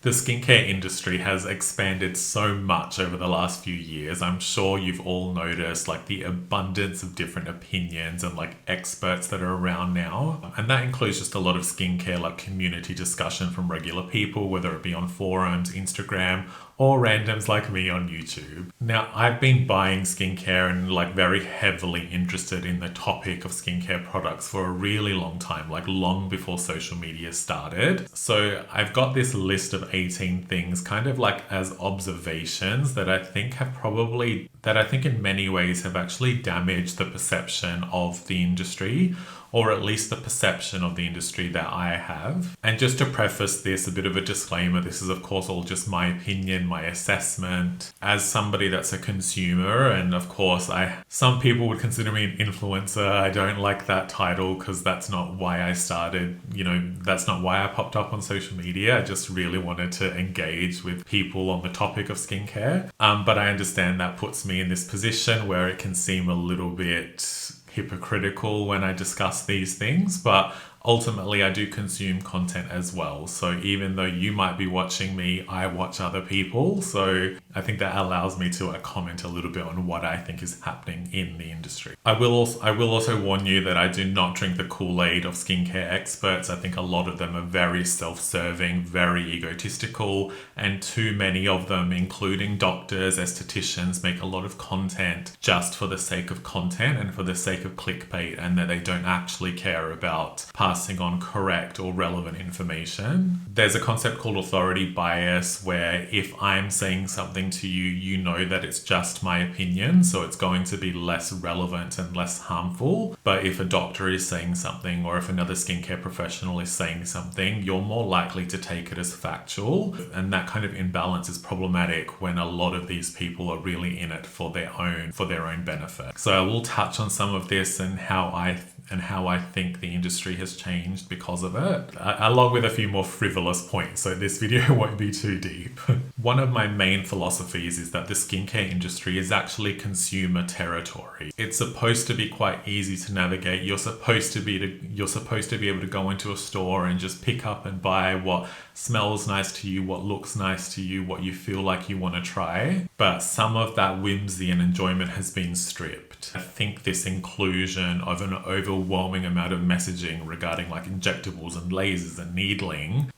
The skincare industry has expanded so much over the last few years. I'm sure you've all noticed like the abundance of different opinions and like experts that are around now. And that includes just a lot of skincare like community discussion from regular people, whether it be on forums, Instagram, or randoms like me on YouTube. Now, I've been buying skincare and like very heavily interested in the topic of skincare products for a really long time, like long before social media started. So I've got this list of 18 things kind of like as observations that I think in many ways have actually damaged the perception of the industry, or at least the perception of the industry that I have. And just to preface this, a bit of a disclaimer, this is of course all just my opinion, my assessment as somebody that's a consumer. And of course, some people would consider me an influencer. I don't like that title because that's not why I started, that's not why I popped up on social media. I just really wanted to engage with people on the topic of skincare. But I understand that puts me in this position where it can seem a little bit hypocritical when I discuss these things, but ultimately I do consume content as well. So even though you might be watching me, I watch other people. So I think that allows me to comment a little bit on what I think is happening in the industry. I will also warn you that I do not drink the Kool-Aid of skincare experts. I think a lot of them are very self-serving, very egotistical, and too many of them, including doctors, estheticians, make a lot of content just for the sake of content and for the sake of clickbait, and that they don't actually care about passing on correct or relevant information. There's a concept called authority bias, where if I'm saying something to you, you know that it's just my opinion, so it's going to be less relevant and less harmful. But if a doctor is saying something, or if another skincare professional is saying something, you're more likely to take it as factual. And that kind of imbalance is problematic when a lot of these people are really in it for their own benefit. So I will touch on some of this and how I think the industry has changed because of it, along with a few more frivolous points, so this video won't be too deep. One of my main philosophies is that the skincare industry is actually consumer territory. It's supposed to be quite easy to navigate. You're supposed to be able to go into a store and just pick up and buy what smells nice to you, what looks nice to you, what you feel like you want to try. But some of that whimsy and enjoyment has been stripped. I think this inclusion of an overwhelming amount of messaging regarding like injectables and lasers and needling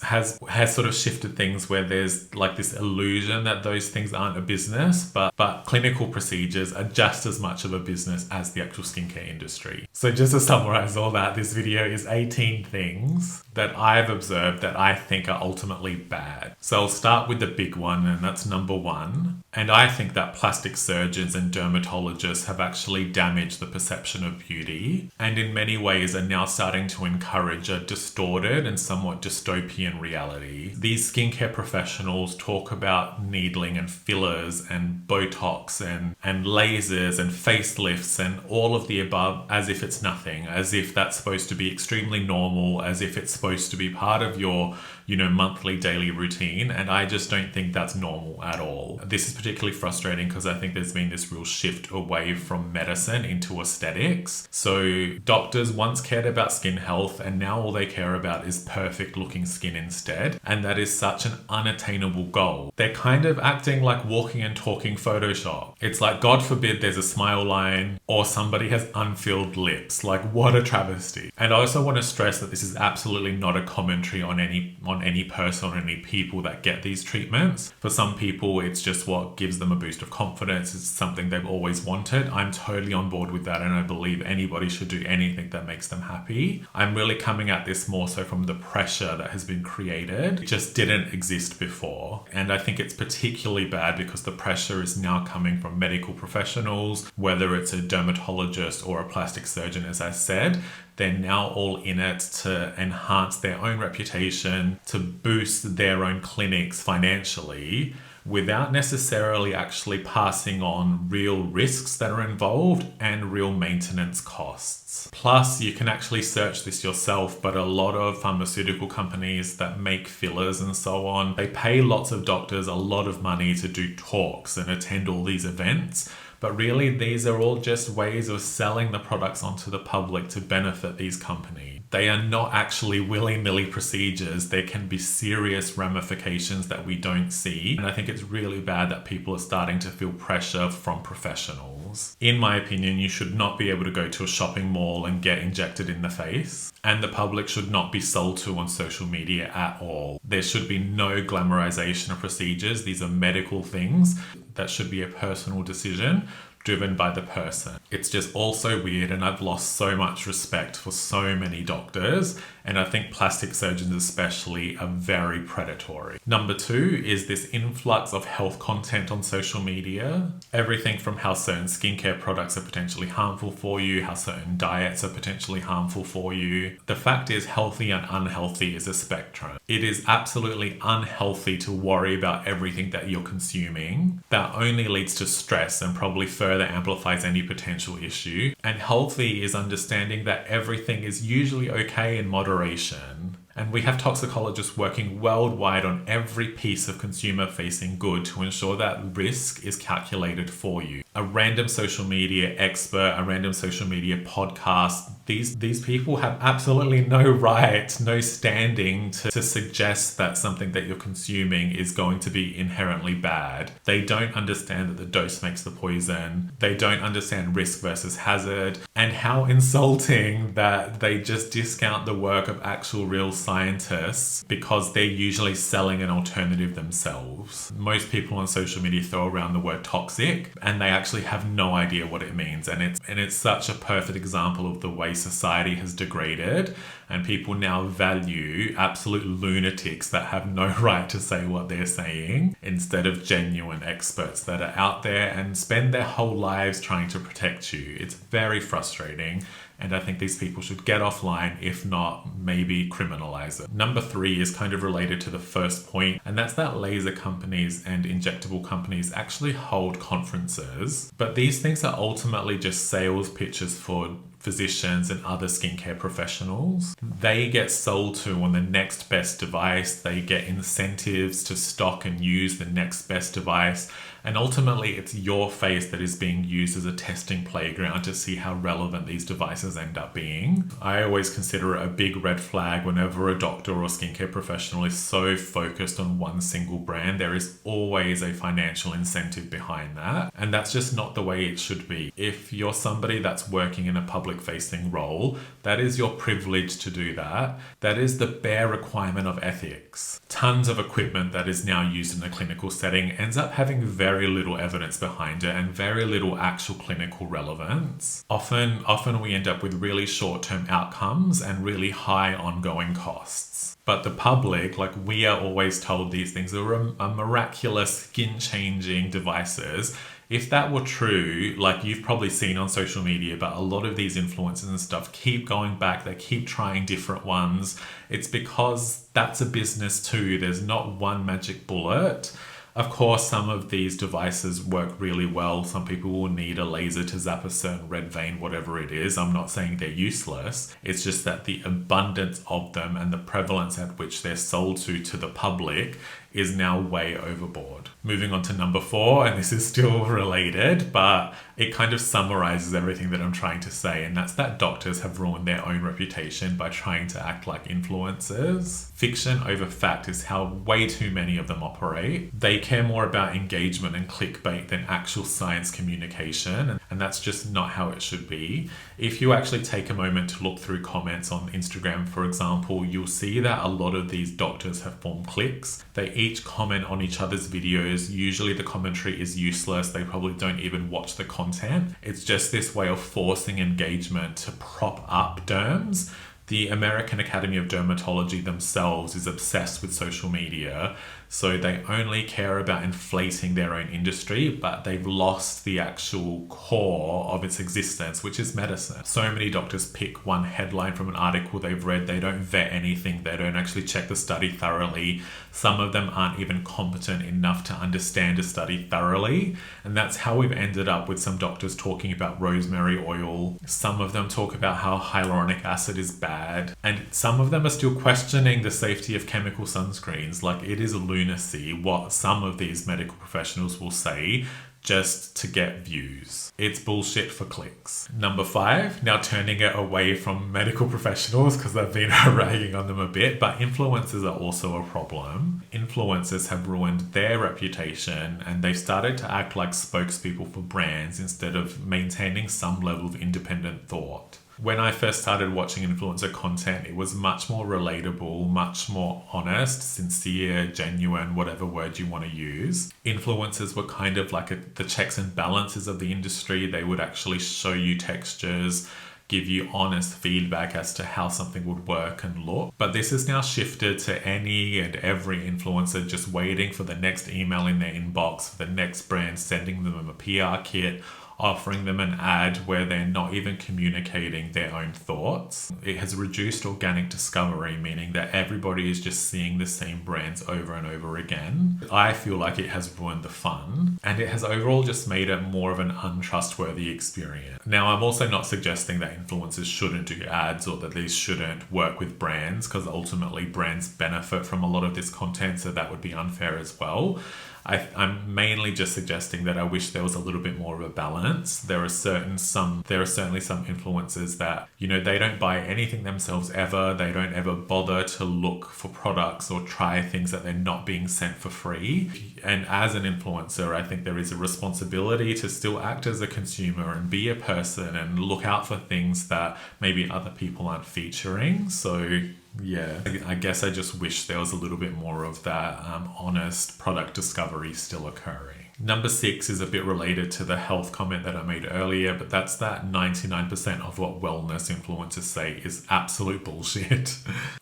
has sort of shifted things, where there's like this illusion that those things aren't a business, but clinical procedures are just as much of a business as the actual skincare industry. So just to summarize all that, this video is 18 things that I've observed that I think are ultimately bad. So I'll start with the big one, and that's number one. And I think that plastic surgeons and dermatologists have actually damaged the perception of beauty, and in many ways are now starting to encourage a distorted and somewhat dystopian reality. These skincare professionals talk about needling and fillers and Botox and lasers and facelifts and all of the above as if it's nothing, as if that's supposed to be extremely normal, as if it's supposed to be part of your monthly, daily routine. And I just don't think that's normal at all. This is particularly frustrating because I think there's been this real shift away from medicine into aesthetics. So doctors once cared about skin health, and now all they care about is perfect looking skin instead. And that is such an unattainable goal. They're kind of acting like walking and talking Photoshop. It's like, God forbid there's a smile line or somebody has unfilled lips. Like, what a travesty. And I also want to stress that this is absolutely not a commentary on any person or any people that get these treatments. For some people, it's just what gives them a boost of confidence. It's something they've always wanted. I'm totally on board with that, and I believe anybody should do anything that makes them happy. I'm really coming at this more so from the pressure that has been created. It just didn't exist before. And I think it's particularly bad because the pressure is now coming from medical professionals, whether it's a dermatologist or a plastic surgeon, as I said. They're now all in it to enhance their own reputation, to boost their own clinics financially, without necessarily actually passing on real risks that are involved and real maintenance costs. Plus, you can actually search this yourself, but a lot of pharmaceutical companies that make fillers and so on, they pay lots of doctors a lot of money to do talks and attend all these events. But really, these are all just ways of selling the products onto the public to benefit these companies. They are not actually willy-nilly procedures. There can be serious ramifications that we don't see. And I think it's really bad that people are starting to feel pressure from professionals. In my opinion, you should not be able to go to a shopping mall and get injected in the face. And the public should not be sold to on social media at all. There should be no glamorization of procedures. These are medical things that should be a personal decision driven by the person. It's just all so weird, and I've lost so much respect for so many doctors, and I think plastic surgeons especially are very predatory. Number 2 is this influx of health content on social media. Everything from how certain skincare products are potentially harmful for you, how certain diets are potentially harmful for you. The fact is, healthy and unhealthy is a spectrum. It is absolutely unhealthy to worry about everything that you're consuming. That only leads to stress and probably further amplifies any potential issue. And healthy is understanding that everything is usually okay in moderation. And we have toxicologists working worldwide on every piece of consumer-facing good to ensure that risk is calculated for you. A random social media expert, a random social media podcast, these people have absolutely no right, no standing to suggest that something that you're consuming is going to be inherently bad. They don't understand that the dose makes the poison. They don't understand risk versus hazard, and how insulting that they just discount the work of actual real scientists because they're usually selling an alternative themselves. Most people on social media throw around the word toxic and they actually have no idea what it means, and it's such a perfect example of the way society has degraded, and people now value absolute lunatics that have no right to say what they're saying instead of genuine experts that are out there and spend their whole lives trying to protect you. It's very frustrating. And I think these people should get offline, if not, maybe criminalize it. Number 3 is kind of related to the first point, and that's that laser companies and injectable companies actually hold conferences. But these things are ultimately just sales pitches for physicians and other skincare professionals. They get sold to on the next best device. They get incentives to stock and use the next best device. And ultimately, it's your face that is being used as a testing playground to see how relevant these devices end up being. I always consider it a big red flag whenever a doctor or skincare professional is so focused on one single brand. There is always a financial incentive behind that. And that's just not the way it should be. If you're somebody that's working in a public-facing role, that is your privilege to do that. That is the bare requirement of ethics. Tons of equipment that is now used in a clinical setting ends up having very little evidence behind it and very little actual clinical relevance. Often we end up with really short-term outcomes and really high ongoing costs. But the public, like, we are always told these things are miraculous skin-changing devices. If that were true, like you've probably seen on social media, but a lot of these influencers and stuff keep going back, they keep trying different ones. It's because that's a business too. There's not one magic bullet. Of course, some of these devices work really well. Some people will need a laser to zap a certain red vein, whatever it is. I'm not saying they're useless. It's just that the abundance of them and the prevalence at which they're sold to the public is now way overboard. Moving on to number 4, and this is still related, but it kind of summarizes everything that I'm trying to say, and that's that doctors have ruined their own reputation by trying to act like influencers. Fiction over fact is how way too many of them operate. They care more about engagement and clickbait than actual science communication, and that's just not how it should be. If you actually take a moment to look through comments on Instagram, for example, you'll see that a lot of these doctors have formed cliques. They each comment on each other's videos. Usually the commentary is useless. They probably don't even watch the content. It's just this way of forcing engagement to prop up derms. The American Academy of Dermatology themselves is obsessed with social media, so they only care about inflating their own industry, but they've lost the actual core of its existence, which is medicine. So many doctors pick one headline from an article they've read. They don't vet anything. They don't actually check the study thoroughly. Some of them aren't even competent enough to understand a study thoroughly. And that's how we've ended up with some doctors talking about rosemary oil. Some of them talk about how hyaluronic acid is bad. And some of them are still questioning the safety of chemical sunscreens. Like, it is lunatic lunacy what some of these medical professionals will say just to get views. It's bullshit for clicks. Number 5, now turning it away from medical professionals because I've been ragging on them a bit, but influencers are also a problem. Influencers have ruined their reputation and they've started to act like spokespeople for brands instead of maintaining some level of independent thought. When I first started watching influencer content, it was much more relatable, much more honest, sincere, genuine, whatever word you want to use. Influencers were kind of like the checks and balances of the industry. They would actually show you textures, give you honest feedback as to how something would work and look. But this has now shifted to any and every influencer just waiting for the next email in their inbox, for the next brand sending them a PR kit, offering them an ad where they're not even communicating their own thoughts. It has reduced organic discovery, meaning that everybody is just seeing the same brands over and over again. I feel like it has ruined the fun, and it has overall just made it more of an untrustworthy experience. Now, I'm also not suggesting that influencers shouldn't do ads or that these shouldn't work with brands, because ultimately brands benefit from a lot of this content, so that would be unfair as well. I'm mainly just suggesting that I wish there was a little bit more of a balance. There are certainly some influencers that, they don't buy anything themselves ever. They don't ever bother to look for products or try things that they're not being sent for free. And as an influencer, I think there is a responsibility to still act as a consumer and be a person and look out for things that maybe other people aren't featuring. So yeah, I guess I just wish there was a little bit more of that honest product discovery still occurring. Number 6 is a bit related to the health comment that I made earlier, but that's that 99% of what wellness influencers say is absolute bullshit.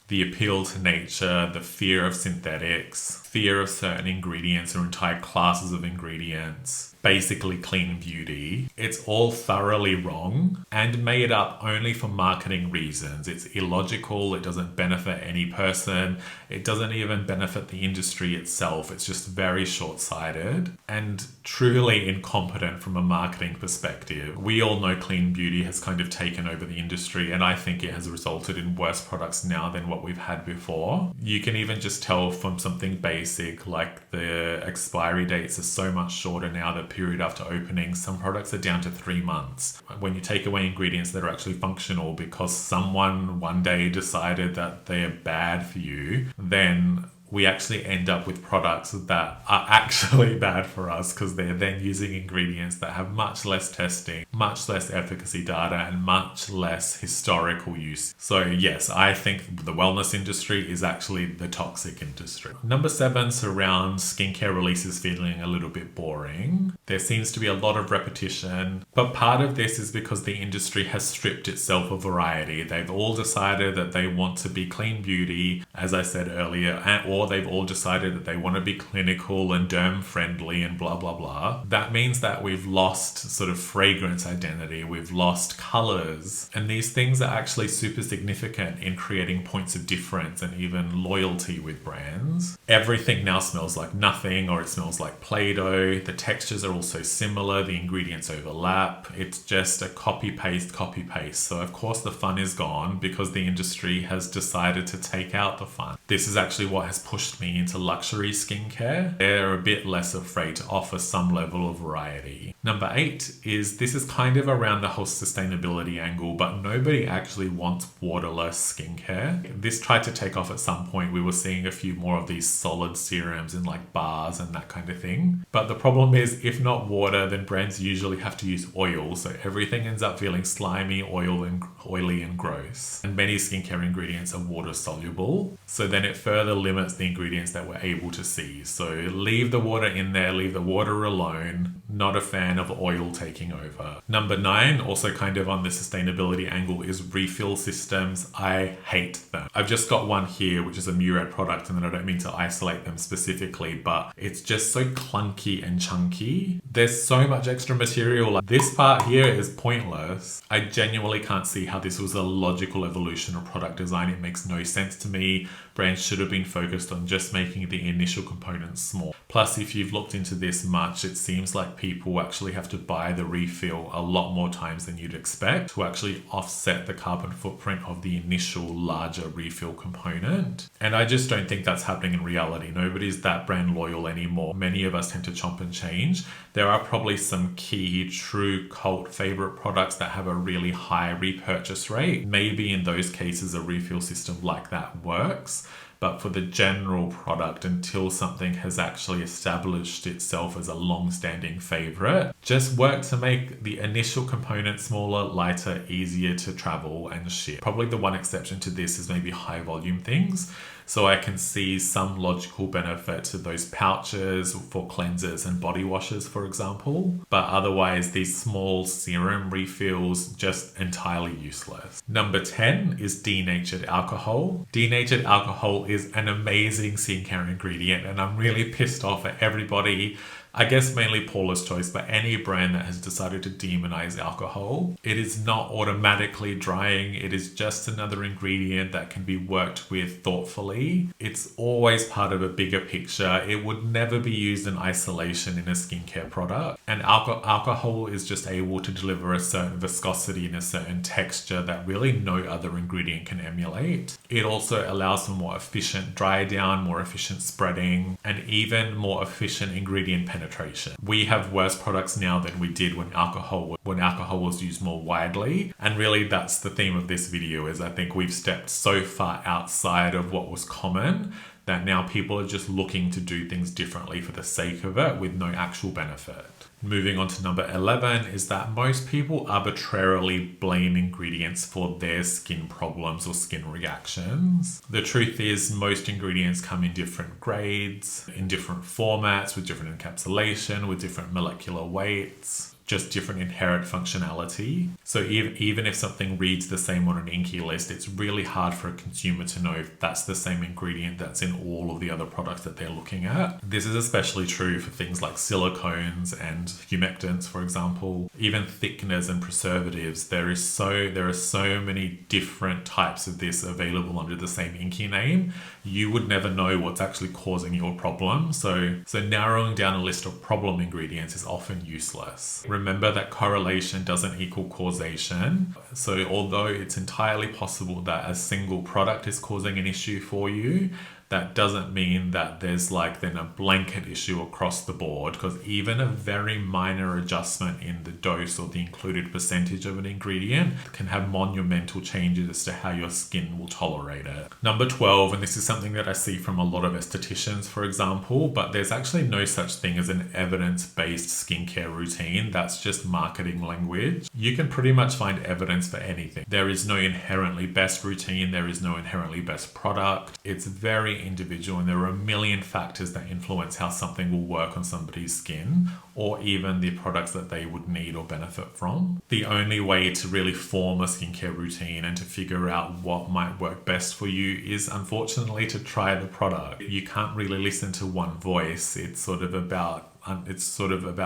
The appeal to nature, the fear of synthetics, fear of certain ingredients or entire classes of ingredients, basically clean beauty. It's all thoroughly wrong and made up only for marketing reasons. It's illogical. It doesn't benefit any person. It doesn't even benefit the industry itself. It's just very short-sighted and truly incompetent from a marketing perspective. We all know clean beauty has kind of taken over the industry, and I think it has resulted in worse products now than what we've had before. You can even just tell from something basic like the expiry dates are so much shorter now. The period after opening, some products are down to 3 months. When you take away ingredients that are actually functional because someone one day decided that they are bad for you, then we actually end up with products that are actually bad for us because they're then using ingredients that have much less testing, much less efficacy data, and much less historical use. So yes, I think the wellness industry is actually the toxic industry. Number 7 surrounds skincare releases feeling a little bit boring. There seems to be a lot of repetition, but part of this is because the industry has stripped itself of variety. They've all decided that they want to be clean beauty, as I said earlier, or they've all decided that they want to be clinical and derm friendly and blah blah blah. That means that we've lost sort of fragrance identity, we've lost colors, and these things are actually super significant in creating points of difference and even loyalty with brands. Everything now smells like nothing, or it smells like Play-Doh. The textures are also similar, the ingredients overlap. It's just a copy paste. So of course the fun is gone because the industry has decided to take out the fun. This is actually what has pushed me into luxury skincare. They're a bit less afraid to offer some level of variety. Number 8 is, this is kind of around the whole sustainability angle, but nobody actually wants waterless skincare. This tried to take off at some point. We were seeing a few more of these solid serums in like bars and that kind of thing. But the problem is, if not water, then brands usually have to use oil. So everything ends up feeling slimy, oily and gross. And many skincare ingredients are water soluble. So then it further limits the ingredients that we're able to see. So leave the water in there, leave the water alone. Not a fan of oil taking over. Number 9, also kind of on the sustainability angle, is refill systems. I hate them. I've just got one here, which is a Murad product, and then I don't mean to isolate them specifically, but it's just so clunky and chunky. There's so much extra material. Like, this part here is pointless. I genuinely can't see how this was a logical evolution of product design. It makes no sense to me. Brands should have been focused on just making the initial components small. Plus, if you've looked into this much, it seems like people actually have to buy the refill a lot more times than you'd expect to actually offset the carbon footprint of the initial larger refill component. And I just don't think that's happening in reality. Nobody's that brand loyal anymore. Many of us tend to chomp and change. There are probably some key true cult favorite products that have a really high repurchase rate. Maybe in those cases a refill system like that works. But for the general product, until something has actually established itself as a long-standing favorite, just work to make the initial component smaller, lighter, easier to travel and ship. Probably the one exception to this is maybe high volume things. So I can see some logical benefit to those pouches for cleansers and body washes, for example. But otherwise, these small serum refills, just entirely useless. Number 10 is denatured alcohol. Denatured alcohol is an amazing skincare ingredient, and I'm really pissed off at everybody, I guess mainly Paula's Choice, but any brand that has decided to demonize alcohol. It is not automatically drying. It is just another ingredient that can be worked with thoughtfully. It's always part of a bigger picture. It would never be used in isolation in a skincare product. And alcohol is just able to deliver a certain viscosity and a certain texture that really no other ingredient can emulate. It also allows for more efficient dry down, more efficient spreading, and even more efficient ingredient penetration. We have worse products now than we did when alcohol was used more widely. And really that's the theme of this video, is I think we've stepped so far outside of what was common that now people are just looking to do things differently for the sake of it with no actual benefit. Moving on to number 11 is that most people arbitrarily blame ingredients for their skin problems or skin reactions. The truth is most ingredients come in different grades, in different formats, with different encapsulation, with different molecular weights, just different inherent functionality. So even if something reads the same on an INCI list, it's really hard for a consumer to know if that's the same ingredient that's in all of the other products that they're looking at. This is especially true for things like silicones and humectants, for example, even thickeners and preservatives. There are so many different types of this available under the same INCI name. You would never know what's actually causing your problem. So narrowing down a list of problem ingredients is often useless. Remember that correlation doesn't equal causation. So although it's entirely possible that a single product is causing an issue for you, that doesn't mean that there's then a blanket issue across the board, because even a very minor adjustment in the dose or the included percentage of an ingredient can have monumental changes as to how your skin will tolerate it. Number 12, and this is something that I see from a lot of estheticians, for example, but there's actually no such thing as an evidence-based skincare routine. That's just marketing language. You can pretty much find evidence for anything. There is no inherently best routine. There is no inherently best product. It's very individual, and there are a million factors that influence how something will work on somebody's skin, or even the products that they would need or benefit from. The only way to really form a skincare routine and to figure out what might work best for you is unfortunately to try the product. You can't really listen to one voice. It's sort of about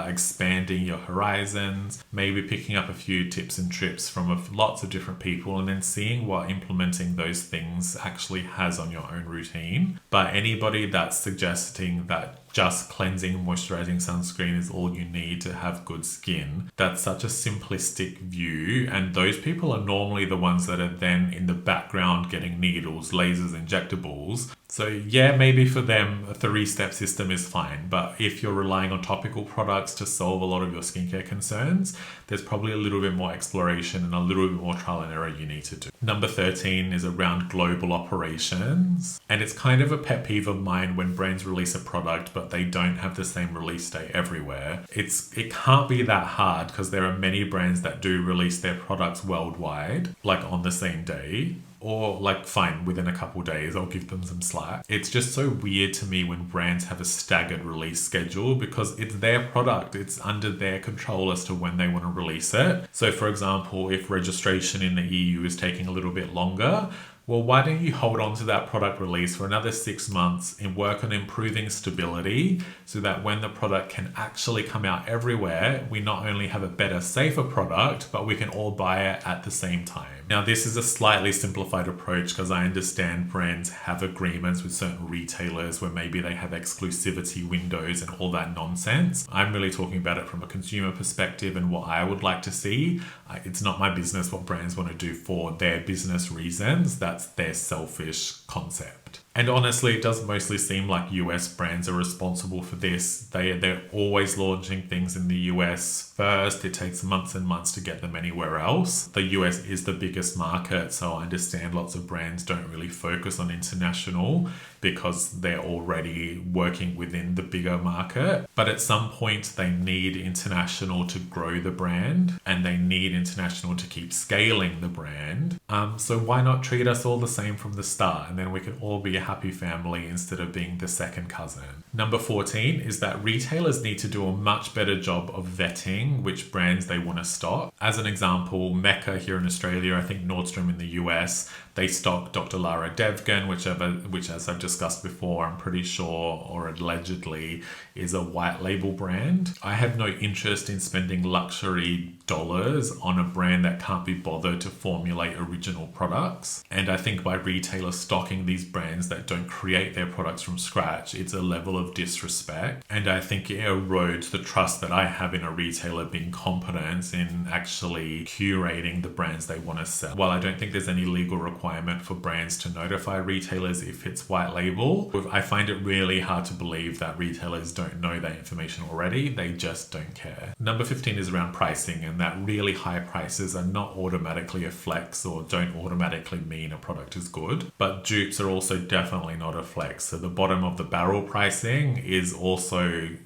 expanding your horizons, maybe picking up a few tips and trips from lots of different people, and then seeing what implementing those things actually has on your own routine. But anybody that's suggesting that just cleansing, moisturizing sunscreen is all you need to have good skin, that's such a simplistic view, and those people are normally the ones that are then in the background getting needles, lasers, injectables. So yeah, maybe for them a 3-step system is fine, but if you're relying on topical products to solve a lot of your skincare concerns, there's probably a little bit more exploration and a little bit more trial and error you need to do. Number 13 is around global operations, and it's kind of a pet peeve of mine when brands release a product but they don't have the same release date everywhere. It can't be that hard, because there are many brands that do release their products worldwide, on the same day. Or fine, within a couple days, I'll give them some slack. It's just so weird to me when brands have a staggered release schedule, because it's their product. It's under their control as to when they want to release it. So for example, if registration in the EU is taking a little bit longer, well, why don't you hold on to that product release for another 6 months and work on improving stability, so that when the product can actually come out everywhere, we not only have a better, safer product, but we can all buy it at the same time. Now, this is a slightly simplified approach because I understand brands have agreements with certain retailers where maybe they have exclusivity windows and all that nonsense. I'm really talking about it from a consumer perspective and what I would like to see. It's not my business what brands want to do for their business reasons. That's their selfish concept. And honestly, it does mostly seem like US brands are responsible for this. They're always launching things in the US first. It takes months and months to get them anywhere else. The US is the biggest market, so I understand lots of brands don't really focus on international because they're already working within the bigger market. But at some point, they need international to grow the brand, and they need international to keep scaling the brand. So why not treat us all the same from the start, and then we can all be a happy family instead of being the second cousin. Number 14 is that retailers need to do a much better job of vetting which brands they want to stock. As an example, Mecca here in Australia, I think Nordstrom in the US, they stock Dr. Lara Devgan, which as I've discussed before, I'm pretty sure, or allegedly, is a white label brand. I have no interest in spending luxury dollars on a brand that can't be bothered to formulate original products. And I think by retailers stocking these brands that don't create their products from scratch, it's a level of disrespect. And I think it erodes the trust that I have in a retailer being competent in actually curating the brands they want to sell. While I don't think there's any legal requirement for brands to notify retailers if it's white label, I find it really hard to believe that retailers don't know that information already. They just don't care. Number 15 is around pricing, and that really high prices are not automatically a flex or don't automatically mean a product is good. But dupes are also definitely not a flex. So the bottom of the barrel pricing is also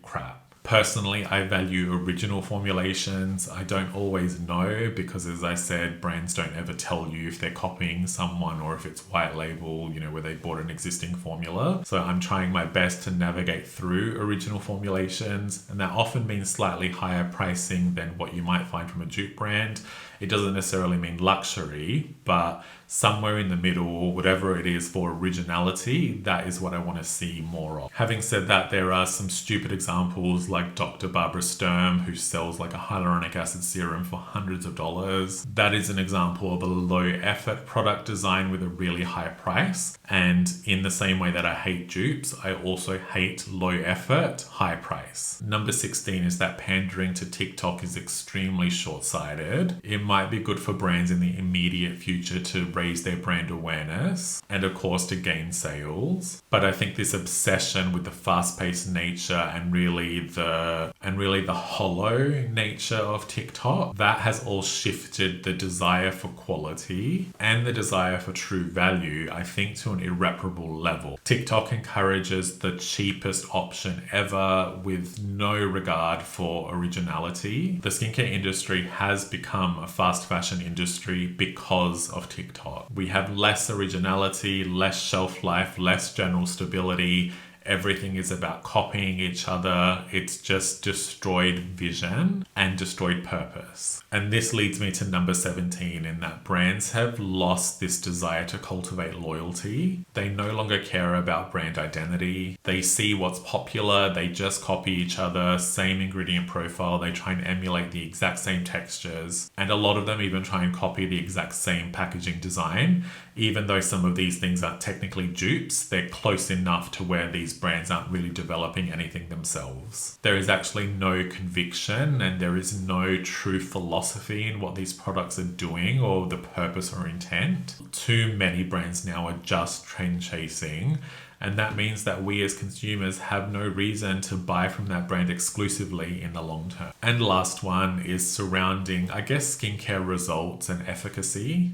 crap. Personally, I value original formulations. I don't always know because, as I said, brands don't ever tell you if they're copying someone or if it's white label, where they bought an existing formula. So I'm trying my best to navigate through original formulations, and that often means slightly higher pricing than what you might find from a dupe brand. It doesn't necessarily mean luxury, but somewhere in the middle, whatever it is for originality, that is what I want to see more of. Having said that, there are some stupid examples like Dr. Barbara Sturm, who sells like a hyaluronic acid serum for hundreds of dollars. That is an example of a low effort product design with a really high price. And in the same way that I hate dupes, I also hate low effort, high price. Number 16 is that pandering to TikTok is extremely short-sighted. It might be good for brands in the immediate future to raise their brand awareness and of course to gain sales. But I think this obsession with the fast-paced nature and really the hollow nature of TikTok, that has all shifted the desire for quality and the desire for true value, I think, to an irreparable level. TikTok encourages the cheapest option ever with no regard for originality. The skincare industry has become a fast fashion industry because of TikTok. We have less originality, less shelf life, less general stability. Everything is about copying each other. It's just destroyed vision and destroyed purpose. And this leads me to number 17, in that brands have lost this desire to cultivate loyalty. They no longer care about brand identity. They see what's popular. They just copy each other, same ingredient profile. They try and emulate the exact same textures. And a lot of them even try and copy the exact same packaging design. Even though some of these things aren't technically dupes, they're close enough to where these brands aren't really developing anything themselves. There is actually no conviction and there is no true philosophy in what these products are doing or the purpose or intent. Too many brands now are just trend chasing. And that means that we as consumers have no reason to buy from that brand exclusively in the long term. And last one is surrounding, I guess, skincare results and efficacy.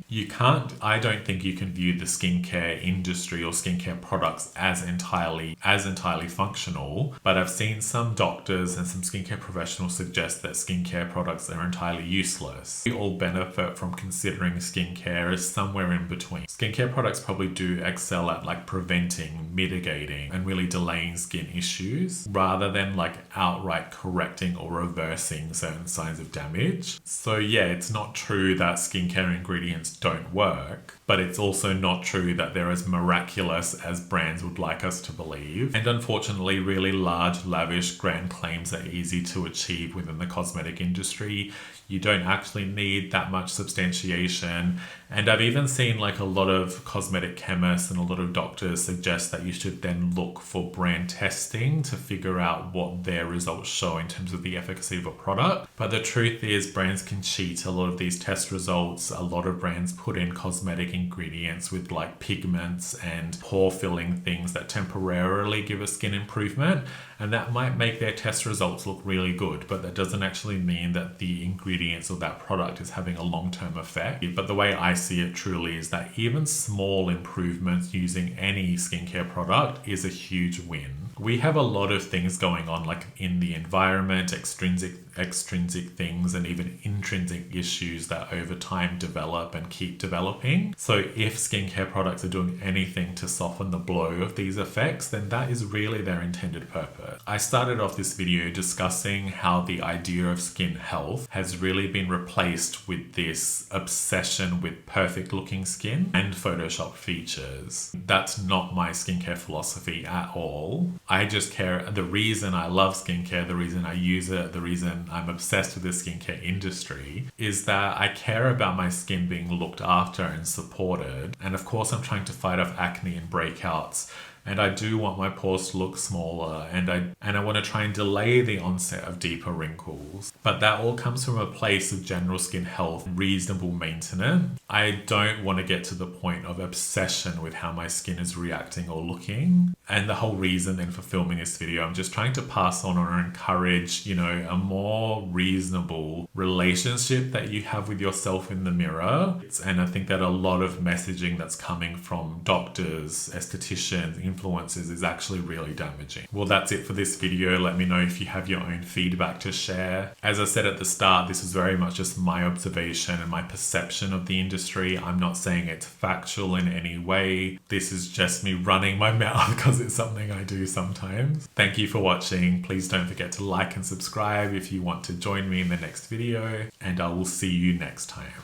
I don't think you can view the skincare industry or skincare products as entirely functional, but I've seen some doctors and some skincare professionals suggest that skincare products are entirely useless. We all benefit from considering skincare as somewhere in between. Skincare products probably do excel at preventing mitigating and really delaying skin issues rather than like outright correcting or reversing certain signs of damage. So yeah, it's not true that skincare ingredients don't work, but it's also not true that they're as miraculous as brands would like us to believe. And unfortunately, really large, lavish, grand claims are easy to achieve within the cosmetic industry. You don't actually need that much substantiation. And I've even seen like a lot of cosmetic chemists and a lot of doctors suggest that you should then look for brand testing to figure out what their results show in terms of the efficacy of a product. But the truth is, brands can cheat a lot of these test results. A lot of brands put in cosmetic ingredients with like pigments and pore filling things that temporarily give a skin improvement. And that might make their test results look really good, but that doesn't actually mean that the ingredients of that product is having a long-term effect. But the way I see it truly is that even small improvements using any skincare product is a huge win. We have a lot of things going on like in the environment, extrinsic things, and even intrinsic issues that over time develop and keep developing. So if skincare products are doing anything to soften the blow of these effects, then that is really their intended purpose. I started off this video discussing how the idea of skin health has really been replaced with this obsession with perfect looking skin and Photoshop features. That's not my skincare philosophy at all. I just care. The reason I love skincare, the reason I use it, the reason I'm obsessed with the skincare industry is that I care about my skin being looked after and supported. And of course, I'm trying to fight off acne and breakouts. And I do want my pores to look smaller, and I want to try and delay the onset of deeper wrinkles. But that all comes from a place of general skin health, reasonable maintenance. I don't want to get to the point of obsession with how my skin is reacting or looking. And the whole reason then for filming this video, I'm just trying to pass on or encourage, a more reasonable relationship that you have with yourself in the mirror. And I think that a lot of messaging that's coming from doctors, estheticians, influencers is actually really damaging. Well, that's it for this video. Let me know if you have your own feedback to share. As I said at the start, this is very much just my observation and my perception of the industry. I'm not saying it's factual in any way. This is just me running my mouth because it's something I do sometimes. Thank you for watching. Please don't forget to like and subscribe if you want to join me in the next video, and I will see you next time.